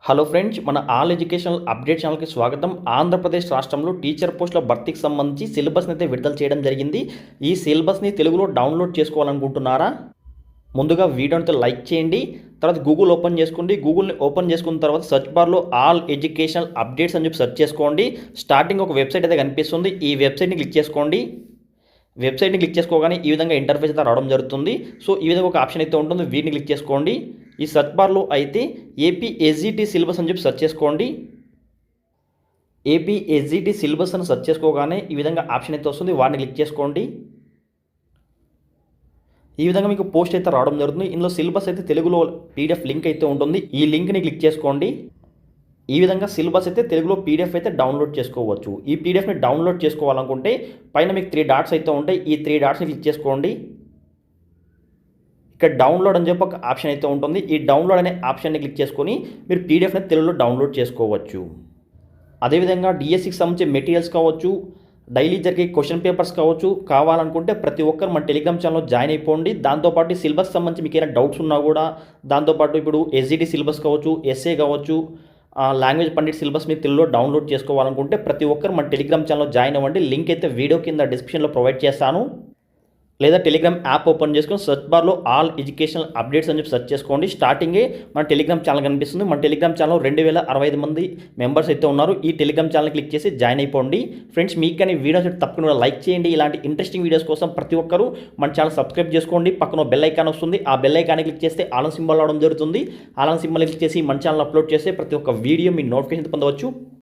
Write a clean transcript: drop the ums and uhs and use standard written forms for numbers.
Hello friends, మన all educational update ఛానల్కి స్వాగతం. ఆంధ్రప్రదేశ్ రాష్ట్రంలో టీచర్ పోస్టుల భర్తీకి సంబంధించి సిలబస్ని అయితే విడుదల చేయడం జరిగింది. ఈ సిలబస్ని తెలుగులో డౌన్లోడ్ చేసుకోవాలనుకుంటున్నారా? ముందుగా వీడియోని లైక్ చేయండి. తర్వాత గూగుల్ ఓపెన్ చేసుకోండి. గూగుల్ని ఓపెన్ చేసుకున్న తర్వాత సెర్చ్ బార్లో ఆల్ ఎడ్యుకేషనల్ అప్డేట్స్ అని చెప్పి సెర్చ్ చేసుకోండి. స్టార్టింగ్ ఒక వెబ్సైట్ అయితే కనిపిస్తుంది. ఈ వెబ్సైట్ని క్లిక్ చేసుకోండి. వెబ్సైట్ని క్లిక్ చేసుకోగానే ఈ విధంగా ఇంటర్ఫేస్ అయితే రావడం జరుగుతుంది. సో ఈ విధంగా ఒక ఆప్షన్ అయితే ఉంటుంది. వీటిని క్లిక్ చేసుకోండి. ఈ సెర్చ్ బార్లో అయితే ఏపీ ఎస్జిటి సిలబస్ అని చెప్పి సెర్చ్ చేసుకోండి. ఏపీ ఎస్జిటి సిలబస్ అని సెర్చ్ చేసుకోగానే ఈ విధంగా ఆప్షన్ అయితే వస్తుంది. వాటిని క్లిక్ చేసుకోండి. ఈ విధంగా మీకు పోస్ట్ అయితే రావడం జరుగుతుంది. ఇందులో సిలబస్ అయితే తెలుగులో పీడిఎఫ్ లింక్ అయితే ఉంటుంది. ఈ లింక్ని క్లిక్ చేసుకోండి. ఈ విధంగా సిలబస్ అయితే తెలుగులో పీడిఎఫ్ అయితే డౌన్లోడ్ చేసుకోవచ్చు. ఈ పీడిఎఫ్ని డౌన్లోడ్ చేసుకోవాలనుకుంటే పైన మీకు 3 డాట్స్ అయితే ఉంటాయి. ఈ 3 డాట్స్ని క్లిక్ చేసుకోండి. ఇక్కడ డౌన్లోడ్ అని చెప్పి ఒక ఆప్షన్ అయితే ఉంటుంది. ఈ డౌన్లోడ్ అనే ఆప్షన్ని క్లిక్ చేసుకొని మీరు పీడిఎఫ్ని తెలుగులో డౌన్లోడ్ చేసుకోవచ్చు. అదేవిధంగా డిఎస్సికి సంబంధించి మెటీరియల్స్ కావచ్చు, డైలీ జరిగే క్వశ్చన్ పేపర్స్ కావచ్చు, కావాలనుకుంటే ప్రతి ఒక్కరు మన టెలిగ్రామ్ ఛానల్లో జాయిన్ అయిపోండి. దాంతోపాటు సిలబస్ సంబంధించి మీకు ఏమైనా డౌట్స్ ఉన్నా కూడా, దాంతోపాటు ఇప్పుడు ఎస్జిటి సిలబస్ కావచ్చు, ఎస్ఏ కావచ్చు, లాంగ్వేజ్ పండిట్ సిలబస్ మీరు తెలుగులో డౌన్లోడ్ చేసుకోవాలనుకుంటే ప్రతి ఒక్కరు మన టెలిగ్రామ్ ఛానల్లో జాయిన్ అవ్వండి. లింక్ అయితే వీడియో కింద డిస్క్రిప్షన్లో ప్రొవైడ్ చేస్తాను. లేదా టెలిగ్రామ్ యాప్ ఓపెన్ చేసుకొని సెర్చ్ బార్లో ఆల్ ఎడ్యుకేషనల్ అప్డేట్స్ అని చెప్పి సెర్చ్ చేసుకోండి. స్టార్టింగే మన టెలిగ్రామ్ ఛానల్ కనిపిస్తుంది. మన టెలిగ్రామ్ ఛానల్ 2065 మంది మెంబర్స్ అయితే ఉన్నారు. ఈ టెలిగ్రామ్ ఛానల్ క్లిక్ చేసి జాయిన్ అయిపోండి. ఫ్రెండ్స్, మీకు కానీ వీడియోస్ తప్పకుండా లైక్ చేయండి. ఇలాంటి ఇంట్రెస్టింగ్ వీడియోస్ కోసం ప్రతి ఒక్కరూ మన ఛానల్ సబ్స్క్రైబ్ చేసుకోండి. పక్కన బెల్ ఐకాన్ వస్తుంది. ఆ బెల్ ఐకాన్ క్లిక్ చేస్తే ఆల్ సింబల్ రావడం జరుగుతుంది. ఆల్ సింబల్ క్లిక్ చేసి మన ఛానల్ అప్లోడ్ చేస్తే ప్రతి ఒక్క వీడియో మీ నోటిఫికేషన్ పొందవచ్చు.